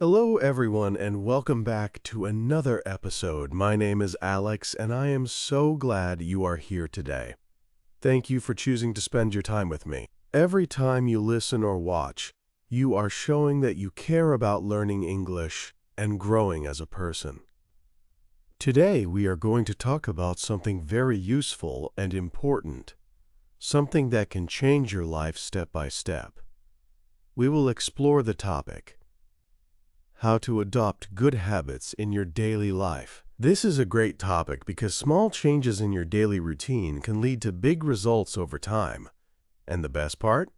Hello, everyone, and welcome back to another episode. My name is Alex, and I am so glad you are here today. Thank you for choosing to spend your time with me. Every time you listen or watch, you are showing that you care about learning English and growing as a person. Today, we are going to talk about something very useful and important, something that can change your life step by step. We will explore the topic: how to adopt good habits in your daily life. This is a great topic because small changes in your daily routine can lead to big results over time. And the best part?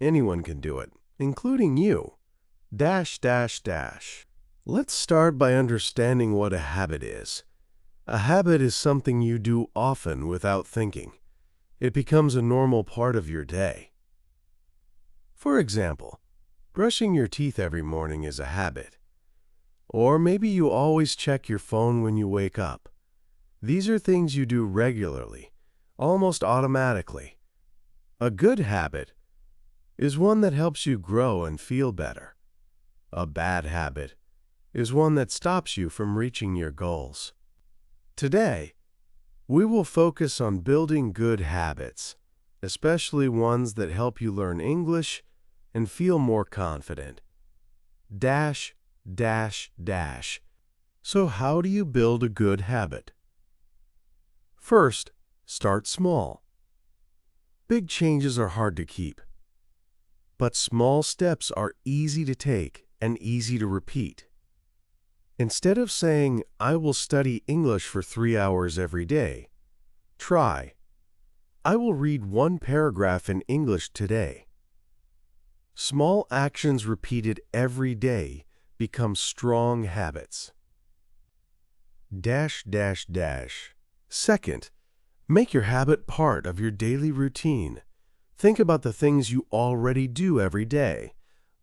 Anyone can do it, including you. Let's start by understanding what a habit is. A habit is something you do often without thinking. It becomes a normal part of your day. For example, brushing your teeth every morning is a habit. Or maybe you always check your phone when you wake up. These are things you do regularly, almost automatically. A good habit is one that helps you grow and feel better. A bad habit is one that stops you from reaching your goals. Today, we will focus on building good habits, especially ones that help you learn English and feel more confident. So how do you build a good habit? First, start small. Big changes are hard to keep, but small steps are easy to take and easy to repeat. Instead of saying, "I will study English for 3 hours every day," try, "I will read 1 paragraph in English today." Small actions repeated every day become strong habits. Second, make your habit part of your daily routine. Think about the things you already do every day,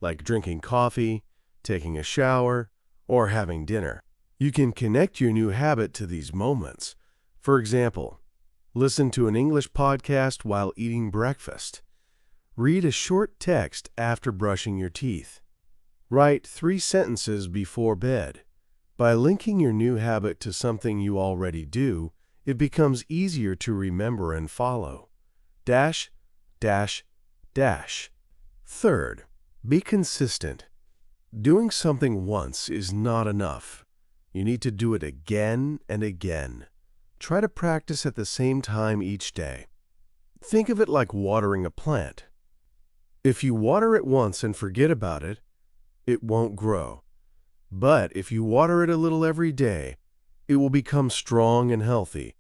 like drinking coffee, taking a shower, or having dinner. You can connect your new habit to these moments. For example, listen to an English podcast while eating breakfast. Read a short text after brushing your teeth. Write 3 sentences before bed. By linking your new habit to something you already do, it becomes easier to remember and follow. Third, be consistent. Doing something once is not enough. You need to do it again and again. Try to practice at the same time each day. Think of it like watering a plant. If you water it once and forget about it, it won't grow. But if you water it a little every day, it will become strong and healthy.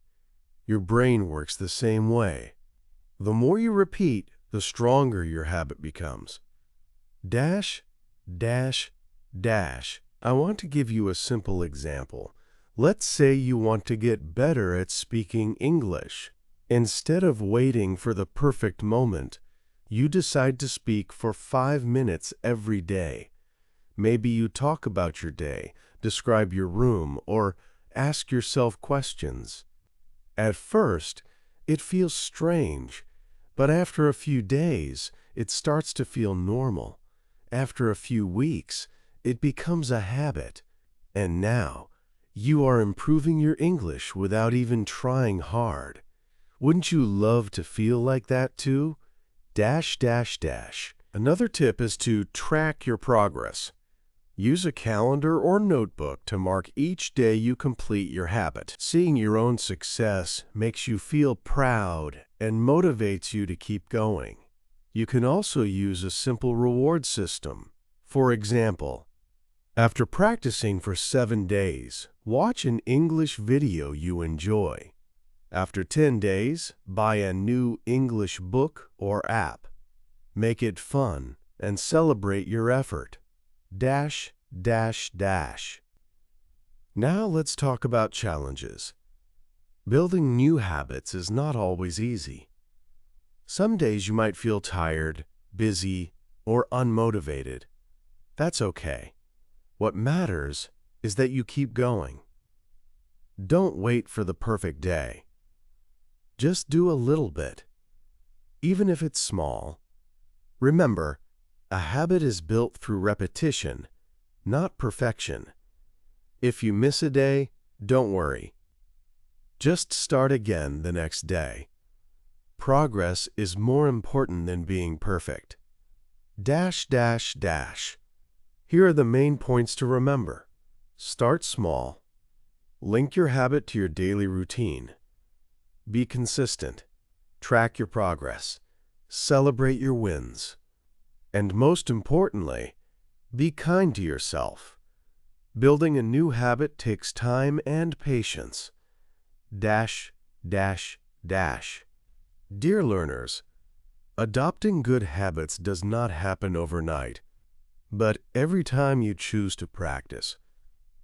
Your brain works the same way. The more you repeat, the stronger your habit becomes. I want to give you a simple example. Let's say you want to get better at speaking English. Instead of waiting for the perfect moment, you decide to speak for 5 minutes every day. Maybe you talk about your day, describe your room, or ask yourself questions. At first, it feels strange, but after a few days, it starts to feel normal. After a few weeks, it becomes a habit. And now, you are improving your English without even trying hard. Wouldn't you love to feel like that too? Another tip is to track your progress. Use a calendar or notebook to mark each day you complete your habit. Seeing your own success makes you feel proud and motivates you to keep going. You can also use a simple reward system. For example, after practicing for 7 days, watch an English video you enjoy. After 10 days, buy a new English book or app. Make it fun and celebrate your effort. Now let's talk about challenges. Building new habits is not always easy. Some days you might feel tired, busy, or unmotivated. That's okay. What matters is that you keep going. Don't wait for the perfect day. Just do a little bit, even if it's small. Remember, a habit is built through repetition, not perfection. If you miss a day, don't worry. Just start again the next day. Progress is more important than being perfect. Dash, dash, dash. Here are the main points to remember. Start small. Link your habit to your daily routine. Be consistent. Track your progress. Celebrate your wins. And most importantly, be kind to yourself. Building a new habit takes time and patience. Dash, dash, dash. Dear learners, adopting good habits does not happen overnight. But every time you choose to practice,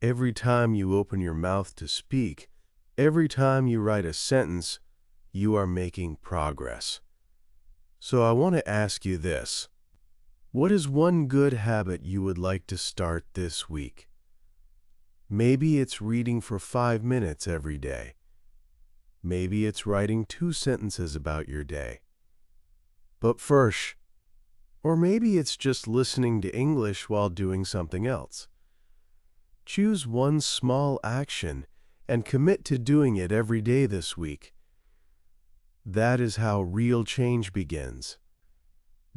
every time you open your mouth to speak, every time you write a sentence, you are making progress. So I want to ask you this. What is one good habit you would like to start this week? Maybe it's reading for 5 minutes every day. Maybe it's writing 2 sentences about your day. But first, or maybe it's just listening to English while doing something else. Choose one small action and commit to doing it every day this week. That is how real change begins.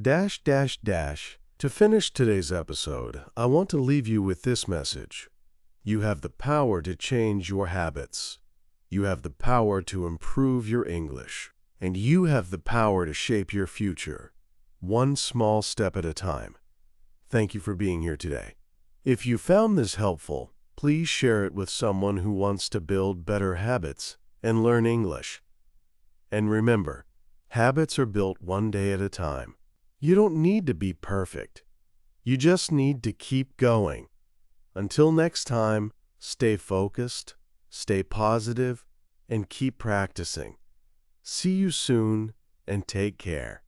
Dash, dash, dash. To finish today's episode, I want to leave you with this message. You have the power to change your habits. You have the power to improve your English. And you have the power to shape your future, one small step at a time. Thank you for being here today. If you found this helpful, please share it with someone who wants to build better habits and learn English. And remember, habits are built one day at a time. You don't need to be perfect. You just need to keep going. Until next time, stay focused, stay positive, and keep practicing. See you soon, and take care.